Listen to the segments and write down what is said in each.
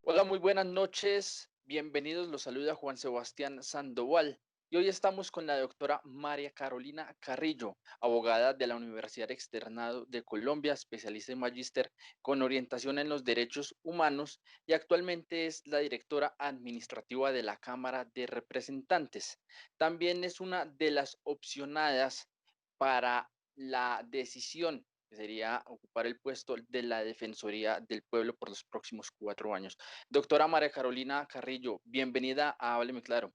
Hola, muy buenas noches. Bienvenidos. Los saluda Juan Sebastián Sandoval. Y hoy estamos con la doctora María Carolina Carrillo, abogada de la Universidad Externado de Colombia, especialista en magíster con orientación en los derechos humanos y actualmente es la directora administrativa de la Cámara de Representantes. También es una de las opcionadas para la decisión que sería ocupar el puesto de la Defensoría del Pueblo por los próximos 4 años. Doctora María Carolina Carrillo, bienvenida a Hábleme Claro.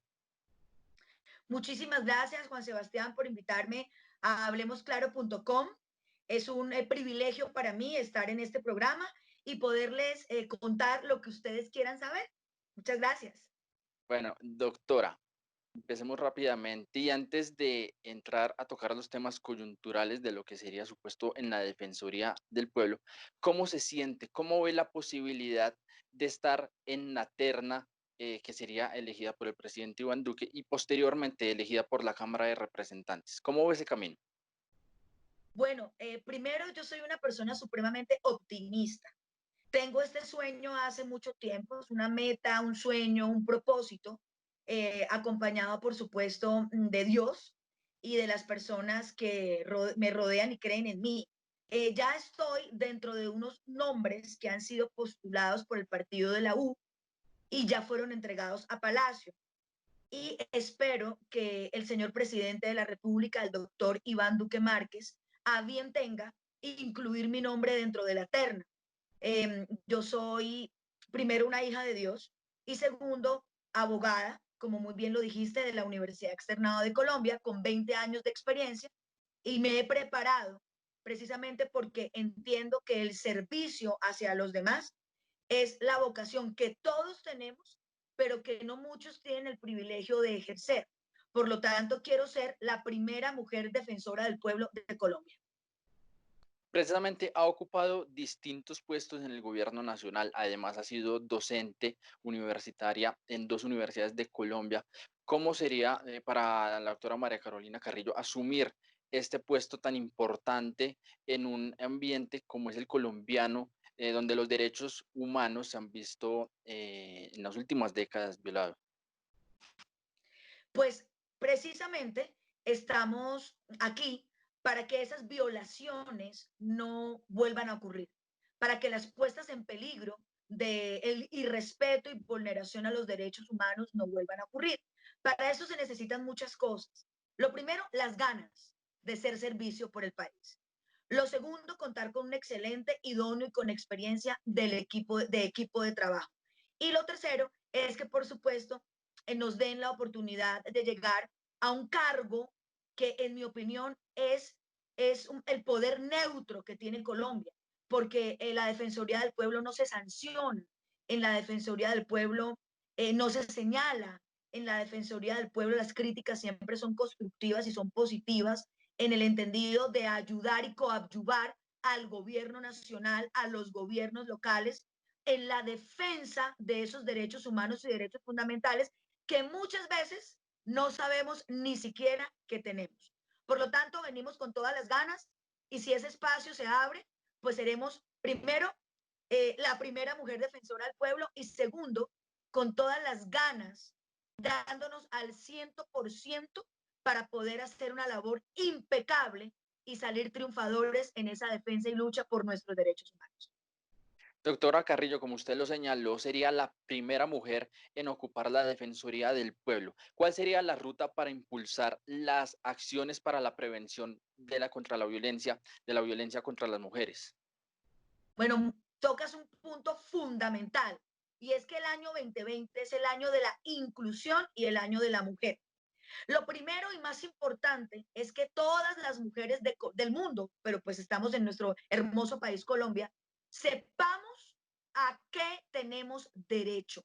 Muchísimas gracias, Juan Sebastián, por invitarme a hablemosclaro.com. Es un privilegio para mí estar en este programa y poderles contar lo que ustedes quieran saber. Muchas gracias. Bueno, doctora, empecemos rápidamente y antes de entrar a tocar los temas coyunturales de lo que sería su puesto en la Defensoría del Pueblo, ¿cómo se siente? ¿Cómo ve la posibilidad de estar en la terna que sería elegida por el presidente Iván Duque y posteriormente elegida por la Cámara de Representantes? ¿Cómo ve ese camino? Bueno, primero yo soy una persona supremamente optimista. Tengo este sueño hace mucho tiempo, es una meta, un sueño, un propósito, acompañado, por supuesto, de Dios y de las personas que me rodean y creen en mí. Ya estoy dentro de unos nombres que han sido postulados por el partido de la U y ya fueron entregados a Palacio. Y espero que el señor presidente de la República, el doctor Iván Duque Márquez, a bien tenga incluir mi nombre dentro de la terna. Yo soy, primero, una hija de Dios y segundo, abogada, como muy bien lo dijiste, de la Universidad Externado de Colombia, con 20 años de experiencia y me he preparado precisamente porque entiendo que el servicio hacia los demás es la vocación que todos tenemos, pero que no muchos tienen el privilegio de ejercer. Por lo tanto, quiero ser la primera mujer defensora del pueblo de Colombia. Precisamente ha ocupado distintos puestos en el gobierno nacional, además ha sido docente universitaria en dos universidades de Colombia. ¿Cómo sería para la doctora María Carolina Carrillo asumir este puesto tan importante en un ambiente como es el colombiano, donde los derechos humanos se han visto en las últimas décadas violados? Pues precisamente estamos aquí para que esas violaciones no vuelvan a ocurrir, para que las puestas en peligro del irrespeto y vulneración a los derechos humanos no vuelvan a ocurrir. Para eso se necesitan muchas cosas. Lo primero, las ganas de ser servicio por el país. Lo segundo, contar con un excelente, idóneo y con experiencia del equipo de trabajo. Y lo tercero es que, por supuesto, nos den la oportunidad de llegar a un cargo que, en mi opinión, el poder neutro que tiene Colombia, porque la Defensoría del Pueblo no se sanciona, en la Defensoría del Pueblo no se señala, en la Defensoría del Pueblo las críticas siempre son constructivas y son positivas en el entendido de ayudar y coadyuvar al gobierno nacional, a los gobiernos locales, en la defensa de esos derechos humanos y derechos fundamentales que muchas veces no sabemos ni siquiera que tenemos. Por lo tanto, venimos con todas las ganas y si ese espacio se abre, pues seremos primero la primera mujer defensora del pueblo y segundo, con todas las ganas, dándonos al 100% para poder hacer una labor impecable y salir triunfadores en esa defensa y lucha por nuestros derechos humanos. Doctora Carrillo, como usted lo señaló, sería la primera mujer en ocupar la Defensoría del Pueblo. ¿Cuál sería la ruta para impulsar las acciones para la prevención contra la violencia, de la violencia contra las mujeres? Bueno, tocas un punto fundamental y es que el año 2020 es el año de la inclusión y el año de la mujer. Lo primero y más importante es que todas las mujeres del mundo, pero pues estamos en nuestro hermoso país Colombia, sepamos a qué tenemos derecho.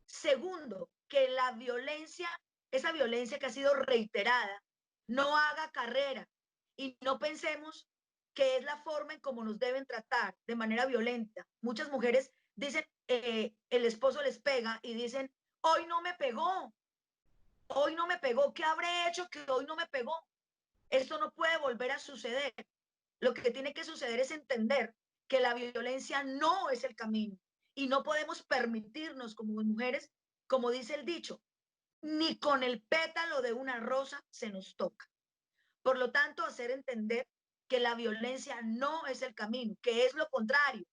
Segundo, que la violencia, esa violencia que ha sido reiterada, no haga carrera y no pensemos que es la forma en cómo nos deben tratar de manera violenta. Muchas mujeres dicen, el esposo les pega y dicen, hoy no me pegó, hoy no me pegó, ¿qué habré hecho que hoy no me pegó? Esto no puede volver a suceder. Lo que tiene que suceder es entender que la violencia no es el camino y no podemos permitirnos como mujeres, como dice el dicho, ni con el pétalo de una rosa se nos toca. Por lo tanto, hacer entender que la violencia no es el camino, que es lo contrario,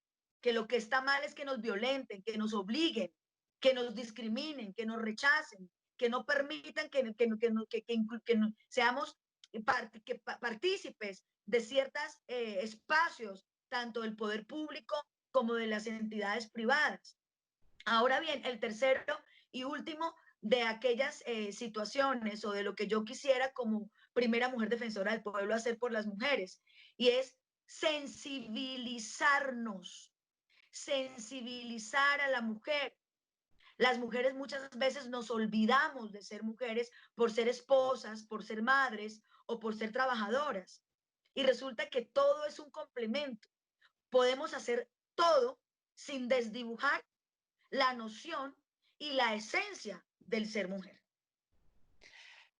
que lo que está mal es que nos violenten, que nos obliguen, que nos discriminen, que nos rechacen, que no permitan que seamos partícipes de ciertos espacios, tanto del poder público como de las entidades privadas. Ahora bien, el tercero y último de aquellas situaciones o de lo que yo quisiera como primera mujer defensora del pueblo hacer por las mujeres, y es sensibilizarnos, sensibilizar a la mujer. Las mujeres muchas veces nos olvidamos de ser mujeres por ser esposas, por ser madres o por ser trabajadoras. Y resulta que todo es un complemento. Podemos hacer todo sin desdibujar la noción y la esencia del ser mujer.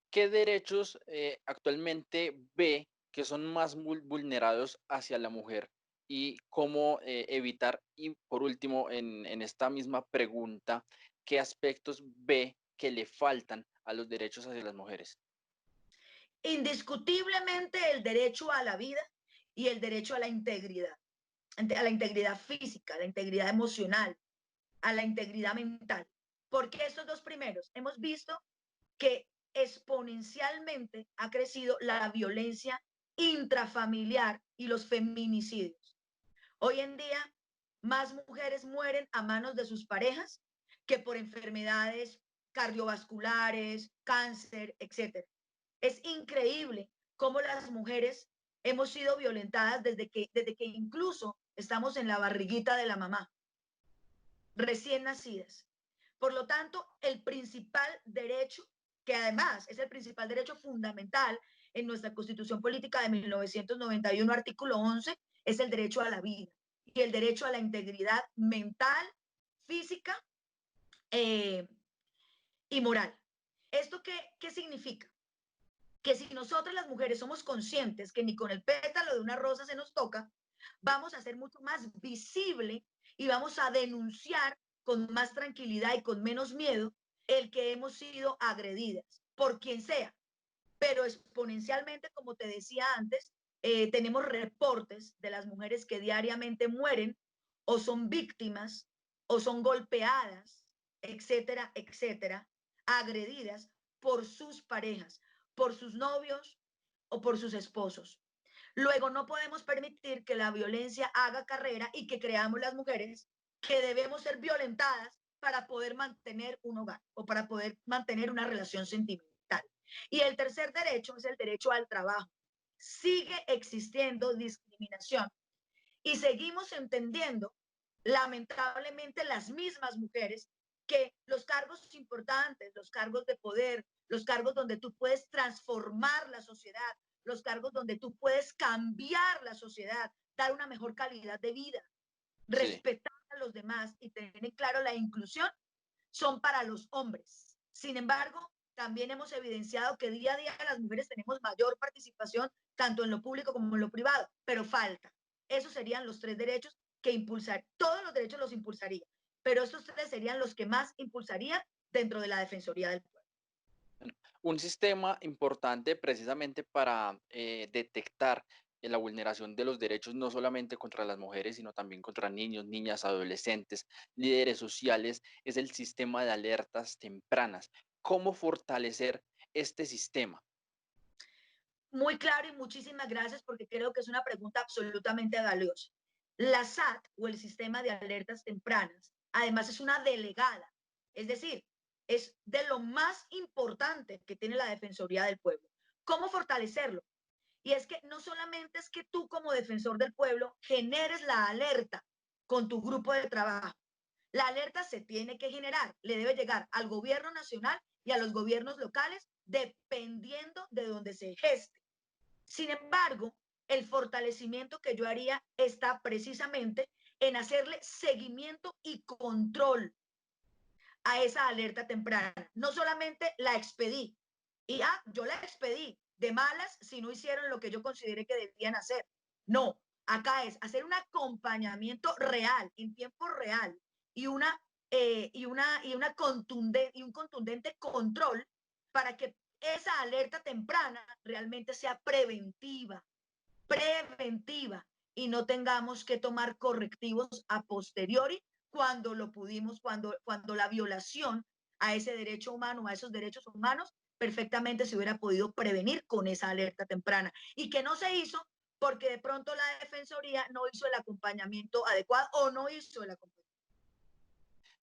¿Qué derechos actualmente ve que son más vulnerados hacia la mujer y cómo evitar? Y por último, en esta misma pregunta, ¿qué aspectos ve que le faltan a los derechos hacia las mujeres? Indiscutiblemente el derecho a la vida y el derecho a la integridad física, a la integridad emocional, a la integridad mental. Porque estos dos primeros hemos visto que exponencialmente ha crecido la violencia intrafamiliar y los feminicidios. Hoy en día, más mujeres mueren a manos de sus parejas que por enfermedades cardiovasculares, cáncer, etcétera. Es increíble cómo las mujeres hemos sido violentadas desde que incluso estamos en la barriguita de la mamá, recién nacidas. Por lo tanto, el principal derecho, que además es el principal derecho fundamental en nuestra Constitución Política de 1991, artículo 11, es el derecho a la vida y el derecho a la integridad mental, física eh, y moral. ¿Esto qué significa? Que si nosotras las mujeres somos conscientes que ni con el pétalo de una rosa se nos toca, vamos a ser mucho más visible y vamos a denunciar con más tranquilidad y con menos miedo el que hemos sido agredidas por quien sea. Pero exponencialmente, como te decía antes, tenemos reportes de las mujeres que diariamente mueren o son víctimas o son golpeadas, etcétera, etcétera, agredidas por sus parejas, por sus novios o por sus esposos. Luego no podemos permitir que la violencia haga carrera y que creamos las mujeres que debemos ser violentadas para poder mantener un hogar o para poder mantener una relación sentimental. Y el tercer derecho es el derecho al trabajo. Sigue existiendo discriminación y seguimos entendiendo, lamentablemente, las mismas mujeres que los cargos importantes, los cargos de poder, los cargos donde tú puedes transformar la sociedad, los cargos donde tú puedes cambiar la sociedad, dar una mejor calidad de vida, Sí. respetar a los demás y tener en claro la inclusión, son para los hombres. Sin embargo, también hemos evidenciado que día a día las mujeres tenemos mayor participación tanto en lo público como en lo privado, pero falta. Esos serían los tres derechos que impulsar. Todos los derechos los impulsaría, pero estos tres serían los que más impulsaría dentro de la Defensoría del Pueblo. Bueno, un sistema importante precisamente para detectar la vulneración de los derechos no solamente contra las mujeres, sino también contra niños, niñas, adolescentes, líderes sociales, es el sistema de alertas tempranas. ¿Cómo fortalecer este sistema? Muy claro y muchísimas gracias porque creo que es una pregunta absolutamente valiosa. La SAT o el sistema de alertas tempranas, además es una delegada, es decir, es de lo más importante que tiene la Defensoría del Pueblo. ¿Cómo fortalecerlo? Y es que no solamente es que tú como defensor del pueblo generes la alerta con tu grupo de trabajo. La alerta se tiene que generar, le debe llegar al gobierno nacional y a los gobiernos locales dependiendo de donde se geste. Sin embargo, el fortalecimiento que yo haría está precisamente en hacerle seguimiento y control a esa alerta temprana. No solamente la expedí, y yo la expedí de malas si no hicieron lo que yo consideré que debían hacer. No, acá es hacer un acompañamiento real, en tiempo real, y un contundente control para que esa alerta temprana realmente sea preventiva y no tengamos que tomar correctivos a posteriori cuando lo pudimos, cuando la violación a ese derecho humano, a esos derechos humanos, perfectamente se hubiera podido prevenir con esa alerta temprana y que no se hizo porque de pronto la Defensoría no hizo el acompañamiento adecuado o no hizo el acompañamiento.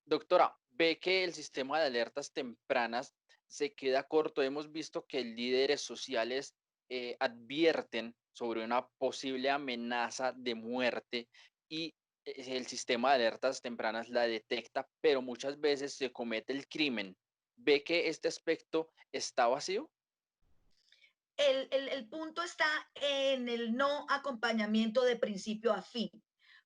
Doctora, ve que el sistema de alertas tempranas se queda corto. Hemos visto que líderes sociales advierten sobre una posible amenaza de muerte y el sistema de alertas tempranas la detecta, pero muchas veces se comete el crimen. ¿Ve que este aspecto está vacío? El punto está en el no acompañamiento de principio a fin.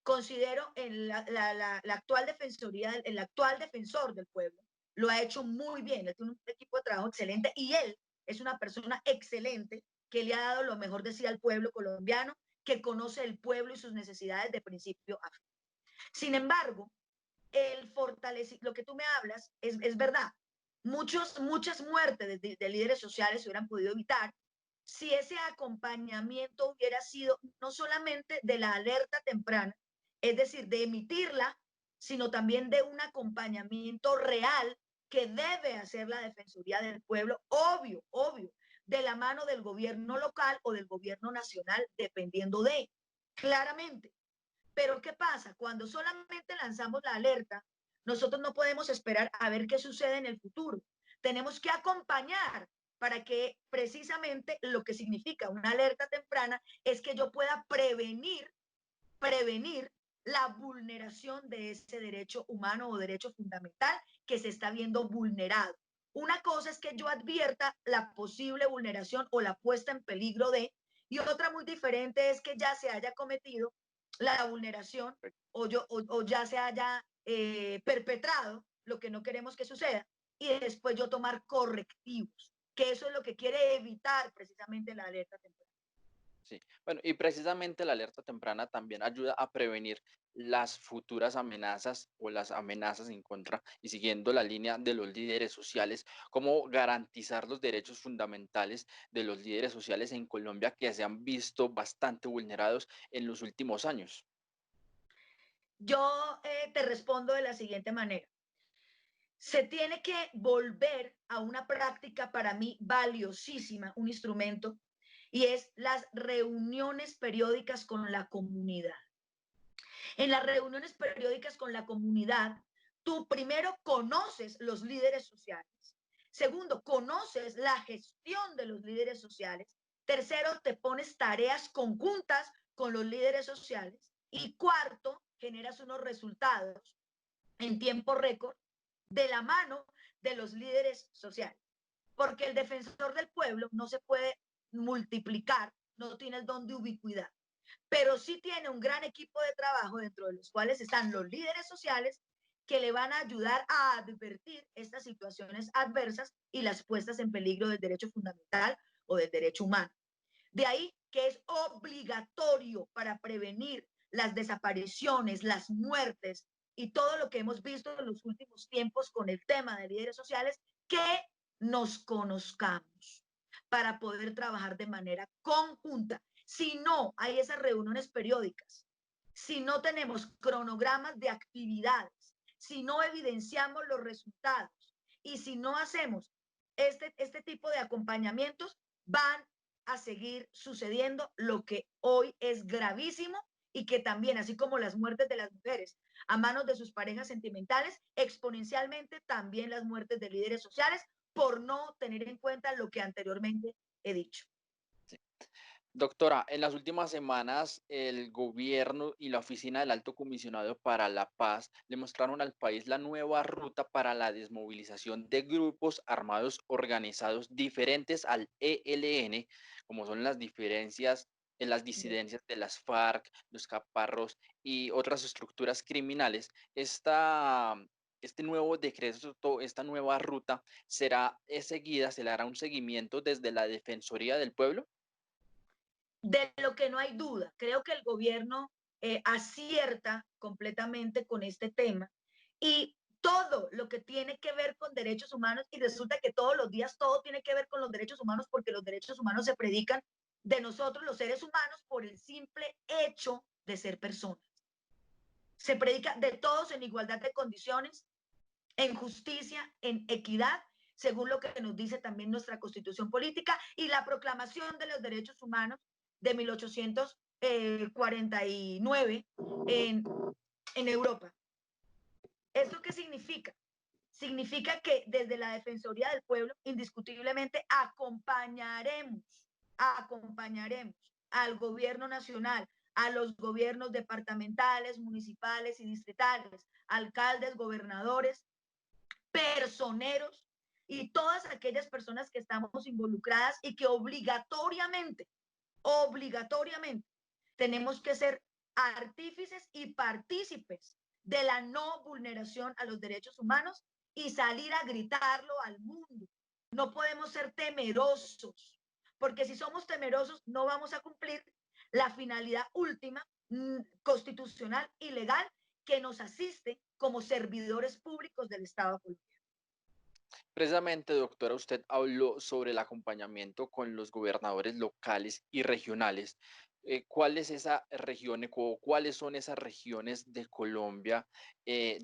Considero en la actual defensoría, el actual defensor del pueblo lo ha hecho muy bien, él tiene un equipo de trabajo excelente y él es una persona excelente que le ha dado lo mejor de sí al pueblo colombiano, que conoce el pueblo y sus necesidades de principio a fin. Sin embargo, lo que tú me hablas es verdad. Muchas muertes de líderes sociales se hubieran podido evitar si ese acompañamiento hubiera sido no solamente de la alerta temprana, es decir, de emitirla, sino también de un acompañamiento real que debe hacer la Defensoría del Pueblo, obvio, de la mano del gobierno local o del gobierno nacional, dependiendo de, claramente. Pero ¿qué pasa? Cuando solamente lanzamos la alerta, nosotros no podemos esperar a ver qué sucede en el futuro. Tenemos que acompañar para que precisamente lo que significa una alerta temprana es que yo pueda prevenir la vulneración de ese derecho humano o derecho fundamental que se está viendo vulnerado. Una cosa es que yo advierta la posible vulneración o la puesta en peligro de, y otra muy diferente es que ya se haya cometido la vulneración o ya se haya perpetrado lo que no queremos que suceda y después yo tomar correctivos, que eso es lo que quiere evitar precisamente la alerta temprana. Sí, bueno, y precisamente la alerta temprana también ayuda a prevenir las futuras amenazas o las amenazas en contra y siguiendo la línea de los líderes sociales, cómo garantizar los derechos fundamentales de los líderes sociales en Colombia que se han visto bastante vulnerados en los últimos años. Yo te respondo de la siguiente manera. Se tiene que volver a una práctica para mí valiosísima, un instrumento, y es las reuniones periódicas con la comunidad. En las reuniones periódicas con la comunidad, tú primero conoces los líderes sociales, segundo, conoces la gestión de los líderes sociales, tercero, te pones tareas conjuntas con los líderes sociales y cuarto, generas unos resultados en tiempo récord de la mano de los líderes sociales. Porque el defensor del pueblo no se puede multiplicar, no tiene el don de ubicuidad, pero sí tiene un gran equipo de trabajo dentro de los cuales están los líderes sociales que le van a ayudar a advertir estas situaciones adversas y las puestas en peligro del derecho fundamental o del derecho humano. De ahí que es obligatorio para prevenir las desapariciones, las muertes y todo lo que hemos visto en los últimos tiempos con el tema de líderes sociales, que nos conozcamos para poder trabajar de manera conjunta. Si no hay esas reuniones periódicas, si no tenemos cronogramas de actividades, si no evidenciamos los resultados y si no hacemos este tipo de acompañamientos, van a seguir sucediendo lo que hoy es gravísimo y que también, así como las muertes de las mujeres a manos de sus parejas sentimentales, exponencialmente también las muertes de líderes sociales por no tener en cuenta lo que anteriormente he dicho. Doctora, en las últimas semanas el gobierno y la Oficina del Alto Comisionado para la Paz le mostraron al país la nueva ruta para la desmovilización de grupos armados organizados diferentes al ELN, como son las diferencias en las disidencias de las FARC, los caparros y otras estructuras criminales. Este nuevo decreto, esta nueva ruta será seguida, se le hará un seguimiento desde la Defensoría del Pueblo. De lo que no hay duda, creo que el gobierno acierta completamente con este tema Y todo lo que tiene que ver con derechos humanos, y resulta que todos los días todo tiene que ver con los derechos humanos, porque los derechos humanos se predican de nosotros los seres humanos por el simple hecho de ser personas. Se predica de todos en igualdad de condiciones, en justicia, en equidad, según lo que nos dice también nuestra Constitución Política y la Proclamación de los Derechos Humanos de 1849 en Europa. ¿Esto qué significa? Significa que desde la Defensoría del Pueblo, indiscutiblemente, acompañaremos al gobierno nacional, a los gobiernos departamentales, municipales y distritales, alcaldes, gobernadores, personeros y todas aquellas personas que estamos involucradas y que obligatoriamente, tenemos que ser artífices y partícipes de la no vulneración a los derechos humanos y salir a gritarlo al mundo. No podemos ser temerosos, porque si somos temerosos no vamos a cumplir la finalidad última constitucional y legal que nos asiste como servidores públicos del Estado colombiano. Precisamente, doctora, usted habló sobre el acompañamiento con los gobernadores locales y regionales. ¿Cuál es esa región o cuáles son esas regiones de Colombia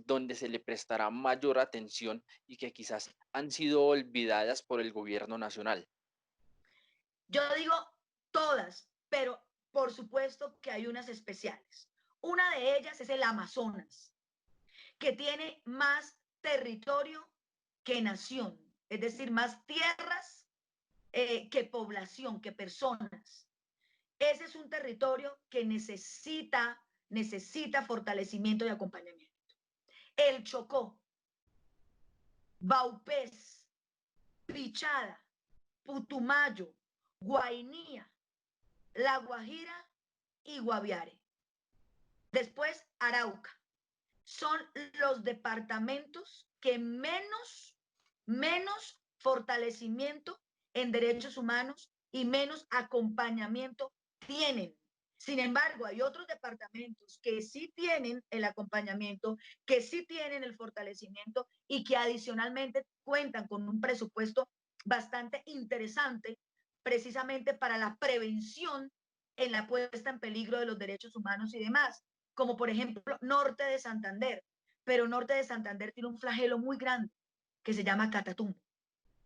donde se le prestará mayor atención y que quizás han sido olvidadas por el gobierno nacional? Yo digo todas, pero por supuesto que hay unas especiales. Una de ellas es el Amazonas, que tiene más territorio que nación, es decir, más tierras que población, que personas. Ese es un territorio que necesita fortalecimiento y acompañamiento. El Chocó, Baupés, Pichada, Putumayo, Guainía, La Guajira y Guaviare. Después, Arauca. Son los departamentos que menos fortalecimiento en derechos humanos y menos acompañamiento tienen. Sin embargo, hay otros departamentos que sí tienen el acompañamiento, que sí tienen el fortalecimiento y que adicionalmente cuentan con un presupuesto bastante interesante precisamente para la prevención en la puesta en peligro de los derechos humanos y demás, como por ejemplo Norte de Santander. Pero Norte de Santander tiene un flagelo muy grande que se llama Catatumbo.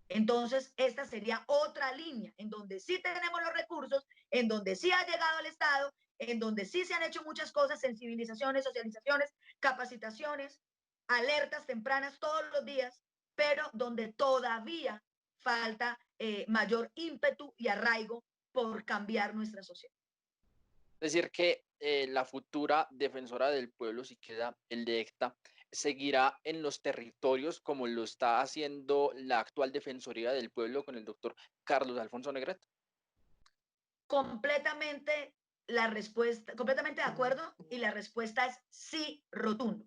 Entonces, esta sería otra línea en donde sí tenemos los recursos, en donde sí ha llegado el Estado, en donde sí se han hecho muchas cosas, sensibilizaciones, socializaciones, capacitaciones, alertas tempranas todos los días, pero donde todavía falta mayor ímpetu y arraigo por cambiar nuestra sociedad. Es decir, que la futura defensora del pueblo, si queda electa, seguirá en los territorios como lo está haciendo la actual Defensoría del Pueblo con el doctor Carlos Alfonso Negrete. Completamente la respuesta, completamente de acuerdo, y la respuesta es sí, rotundo.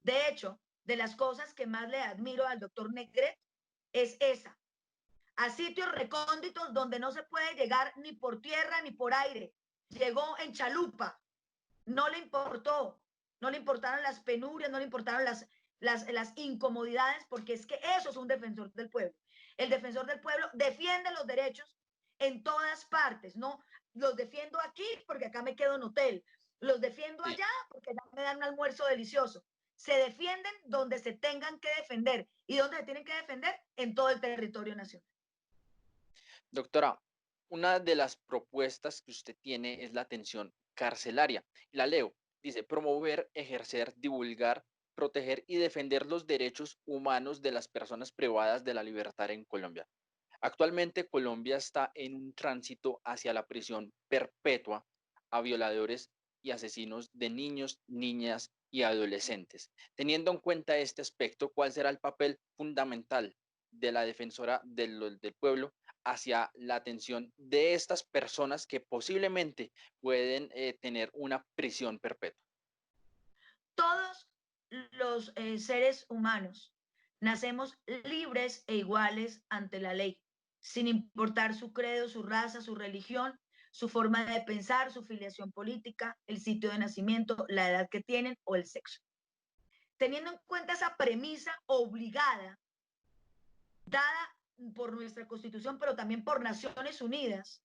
De hecho, de las cosas que más le admiro al doctor Negret es esa, a sitios recónditos donde no se puede llegar ni por tierra ni por aire. Llegó en chalupa, no le importó, no le importaron las penurias, no le importaron las incomodidades, porque es que eso es un defensor del pueblo. El defensor del pueblo defiende los derechos en todas partes, ¿no? Los defiendo aquí porque acá me quedo en hotel, los defiendo Sí. allá porque allá me dan un almuerzo delicioso. Se defienden donde se tengan que defender. ¿Y dónde se tienen que defender? En todo el territorio nacional. Doctora, una de las propuestas que usted tiene es la atención carcelaria. La leo. Dice, promover, ejercer, divulgar, proteger y defender los derechos humanos de las personas privadas de la libertad en Colombia. Actualmente Colombia está en un tránsito hacia la prisión perpetua a violadores y asesinos de niños, niñas y adolescentes. Teniendo en cuenta este aspecto, ¿cuál será el papel fundamental de la defensora del pueblo hacia la atención de estas personas que posiblemente pueden tener una prisión perpetua? Todos los seres humanos nacemos libres e iguales ante la ley, sin importar su credo, su raza, su religión, su forma de pensar, su filiación política, el sitio de nacimiento, la edad que tienen o el sexo. Teniendo en cuenta esa premisa obligada, dada por nuestra Constitución, pero también por Naciones Unidas,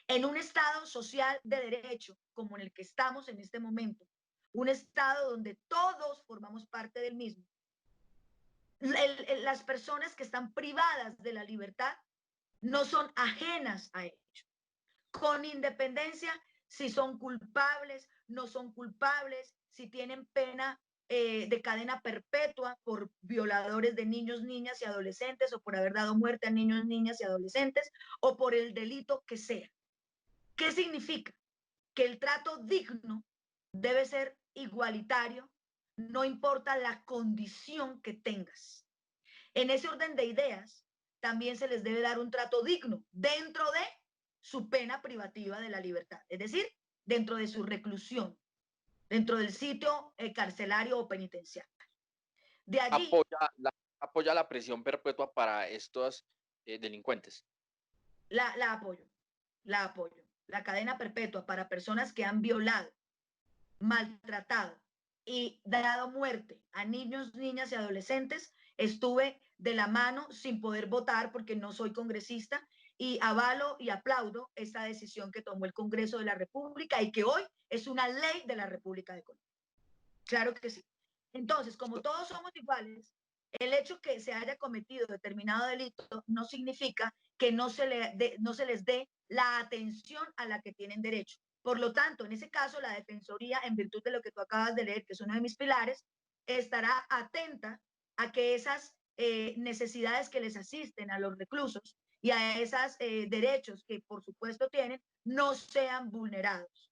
en un Estado social de derecho como en el que estamos en este momento, un Estado donde todos formamos parte del mismo, las personas que están privadas de la libertad no son ajenas a ello, con independencia si son culpables, no son culpables, si tienen pena de cadena perpetua por violadores de niños, niñas y adolescentes, o por haber dado muerte a niños, niñas y adolescentes, o por el delito que sea. ¿Qué significa? Que el trato digno debe ser igualitario, no importa la condición que tengas. En ese orden de ideas, también se les debe dar un trato digno dentro de su pena privativa de la libertad, es decir, dentro de su reclusión, dentro del sitio carcelario o penitenciario. De allí, Apoya la, apoya la prisión perpetua para estos delincuentes. la apoyo, la apoyo. La cadena perpetua para personas que han violado, maltratado y dado muerte a niños, niñas y adolescentes, estuve de la mano sin poder votar porque no soy congresista y avalo y aplaudo esta decisión que tomó el Congreso de la República y que hoy es una ley de la República de Colombia. Claro que sí. Entonces, como todos somos iguales, el hecho que se haya cometido determinado delito no significa que no se les dé la atención a la que tienen derecho. Por lo tanto, en ese caso, la Defensoría, en virtud de lo que tú acabas de leer, que es uno de mis pilares, estará atenta a que esas necesidades que les asisten a los reclusos y a esos derechos que por supuesto tienen no sean vulnerados.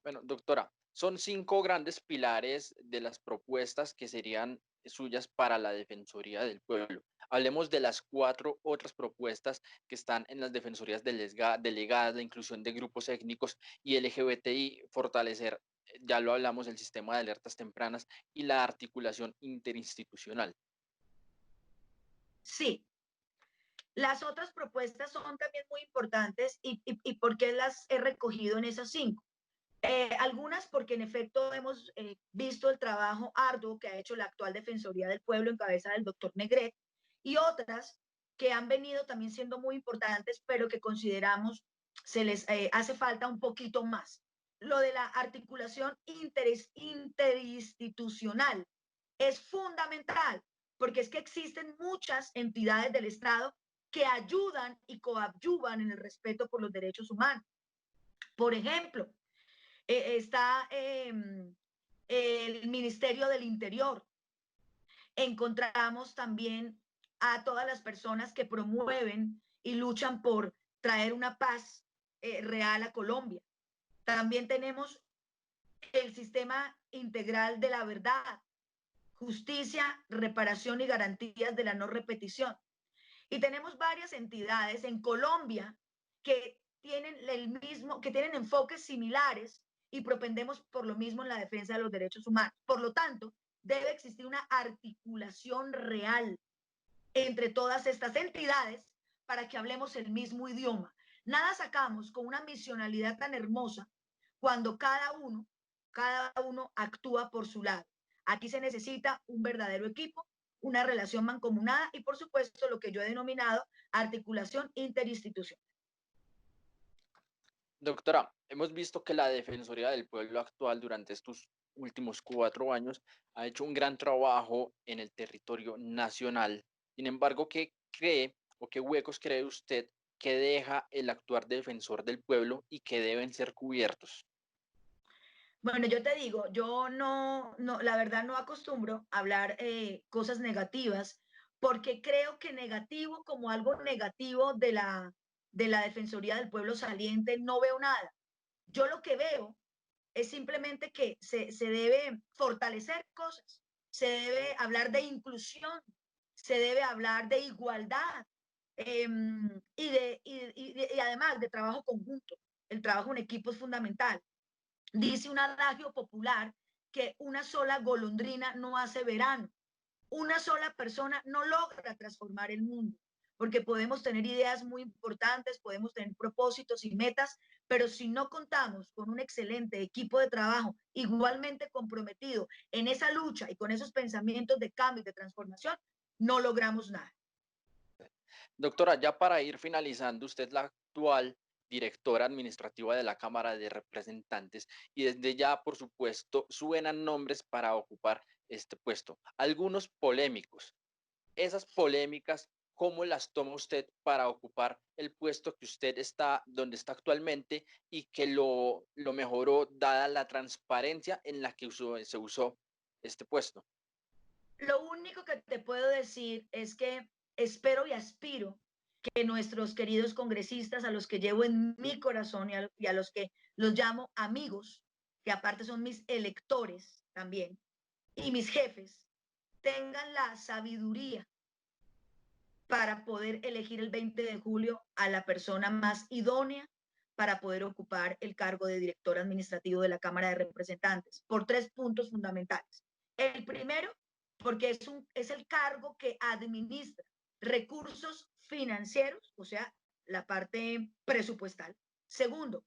Bueno, doctora, son 5 grandes pilares de las propuestas que serían suyas para la Defensoría del Pueblo. Hablemos de las 4 otras propuestas que están en las defensorías delegadas, la inclusión de grupos étnicos y LGBTI, fortalecer, ya lo hablamos, el sistema de alertas tempranas y la articulación interinstitucional. Sí, las otras propuestas son también muy importantes y por qué las he recogido en esas 5. Algunas porque en efecto hemos visto el trabajo arduo que ha hecho la actual Defensoría del Pueblo en cabeza del doctor Negret y otras que han venido también siendo muy importantes, pero que consideramos se les hace falta un poquito más. Lo de la articulación interinstitucional es fundamental, porque es que existen muchas entidades del Estado que ayudan y coadyuvan en el respeto por los derechos humanos. Por ejemplo, está el Ministerio del Interior. Encontramos también a todas las personas que promueven y luchan por traer una paz real a Colombia. También tenemos el sistema integral de la verdad, justicia, reparación y garantías de la no repetición. Y tenemos varias entidades en Colombia que tienen que tienen enfoques similares y propendemos por lo mismo en la defensa de los derechos humanos. Por lo tanto, debe existir una articulación real entre todas estas entidades para que hablemos el mismo idioma. Nada sacamos con una misionalidad tan hermosa cuando cada uno actúa por su lado. Aquí se necesita un verdadero equipo, una relación mancomunada y, por supuesto, lo que yo he denominado articulación interinstitucional. Doctora, hemos visto que la Defensoría del Pueblo actual durante estos últimos 4 años ha hecho un gran trabajo en el territorio nacional. Sin embargo, ¿qué cree o qué huecos cree usted que deja el actuar defensor del pueblo y que deben ser cubiertos? Bueno, yo te digo, yo la verdad no acostumbro a hablar cosas negativas porque creo que negativo como algo negativo de la Defensoría del Pueblo saliente no veo nada. Yo lo que veo es simplemente que se debe fortalecer cosas, se debe hablar de inclusión, se debe hablar de igualdad y además de trabajo conjunto. El trabajo en equipo es fundamental. Dice un adagio popular que una sola golondrina no hace verano. Una sola persona no logra transformar el mundo. porque podemos tener ideas muy importantes, podemos tener propósitos y metas, pero si no contamos con un excelente equipo de trabajo igualmente comprometido en esa lucha y con esos pensamientos de cambio y de transformación, no logramos nada. Doctora, ya para ir finalizando, usted es la actual directora administrativa de la Cámara de Representantes y desde ya, por supuesto, suenan nombres para ocupar este puesto, algunos polémicos. Esas polémicas, ¿cómo las toma usted para ocupar el puesto que usted está, donde está actualmente y que lo mejoró dada la transparencia en la que se usó este puesto? Lo único que te puedo decir es que espero y aspiro que nuestros queridos congresistas, a los que llevo en mi corazón y a los que los llamo amigos, que aparte son mis electores también, y mis jefes, tengan la sabiduría para poder elegir el 20 de julio a la persona más idónea para poder ocupar el cargo de director administrativo de la Cámara de Representantes, por tres puntos fundamentales. El primero, porque es el cargo que administra recursos financieros, o sea, la parte presupuestal. Segundo,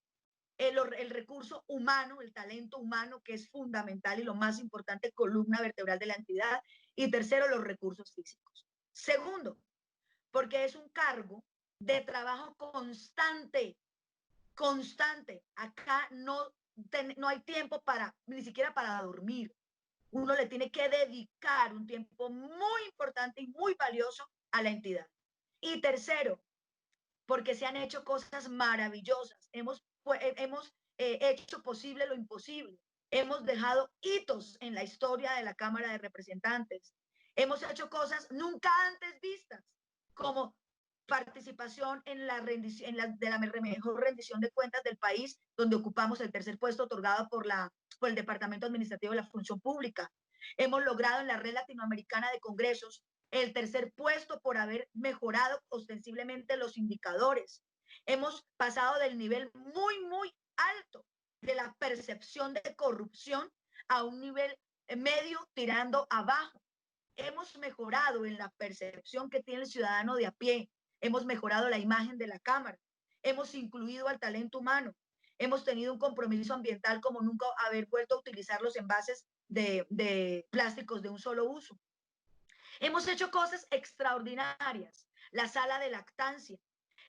el recurso humano, el talento humano, que es fundamental y lo más importante, columna vertebral de la entidad. Y tercero, los recursos físicos. Segundo, porque es un cargo de trabajo constante, constante. Acá no hay tiempo para, ni siquiera para dormir. Uno le tiene que dedicar un tiempo muy importante y muy valioso a la entidad. Y tercero, porque se han hecho cosas maravillosas. Hemos hecho posible lo imposible. Hemos dejado hitos en la historia de la Cámara de Representantes. Hemos hecho cosas nunca antes vistas, como participación en la rendición, de la mejor rendición de cuentas del país, donde ocupamos el tercer puesto otorgado por el Departamento Administrativo de la Función Pública. Hemos logrado en la red latinoamericana de congresos el tercer puesto por haber mejorado ostensiblemente los indicadores. Hemos pasado del nivel muy, muy alto de la percepción de corrupción a un nivel medio tirando abajo. Hemos mejorado en la percepción que tiene el ciudadano de a pie. Hemos mejorado la imagen de la Cámara. Hemos incluido al talento humano. Hemos tenido un compromiso ambiental como nunca haber vuelto a utilizar los envases de plásticos de un solo uso. Hemos hecho cosas extraordinarias. La sala de lactancia,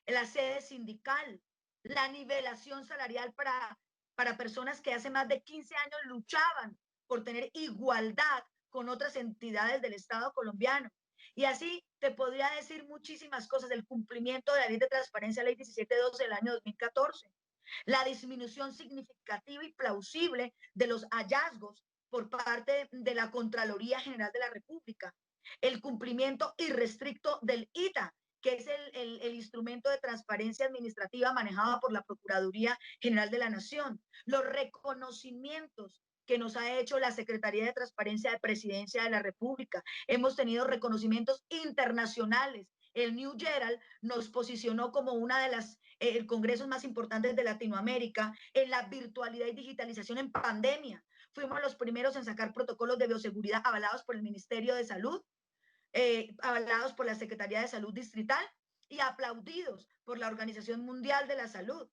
la sede sindical, la nivelación salarial para personas que hace más de 15 años luchaban por tener igualdad con otras entidades del Estado colombiano. Y así te podría decir muchísimas cosas, el cumplimiento de la Ley de Transparencia, Ley 1712 del año 2014, la disminución significativa y plausible de los hallazgos por parte de la Contraloría General de la República, el cumplimiento irrestricto del ITA, que es el instrumento de transparencia administrativa manejado por la Procuraduría General de la Nación, los reconocimientos que nos ha hecho la Secretaría de Transparencia de Presidencia de la República. Hemos tenido reconocimientos internacionales. El New Herald nos posicionó como una de las congresos más importantes de Latinoamérica en la virtualidad y digitalización en pandemia. Fuimos los primeros en sacar protocolos de bioseguridad avalados por el Ministerio de Salud, avalados por la Secretaría de Salud Distrital y aplaudidos por la Organización Mundial de la Salud.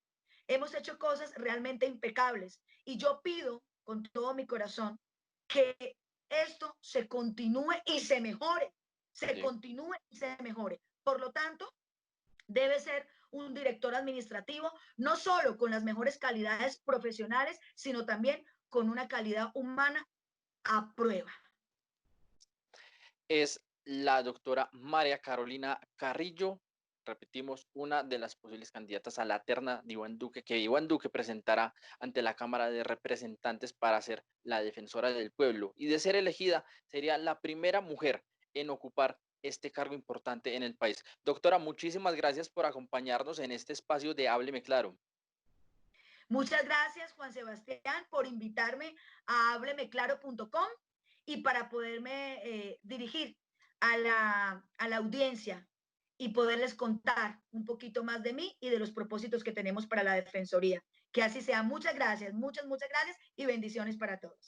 Hemos hecho cosas realmente impecables y yo pido con todo mi corazón que esto se continúe y se mejore, se Sí. continúe y se mejore. Por lo tanto, debe ser un director administrativo, no solo con las mejores calidades profesionales, sino también con una calidad humana a prueba. Es la doctora María Carolina Carrillo, repetimos, una de las posibles candidatas a la terna de Iván Duque, que Iván Duque presentará ante la Cámara de Representantes para ser la defensora del pueblo. Y de ser elegida, sería la primera mujer en ocupar este cargo importante en el país. Doctora, muchísimas gracias por acompañarnos en este espacio de Hábleme Claro. Muchas gracias, Juan Sebastián, por invitarme a hablemeclaro.com y para poderme dirigir a la audiencia y poderles contar un poquito más de mí y de los propósitos que tenemos para la Defensoría. Que así sea. Muchas gracias, muchas gracias y bendiciones para todos.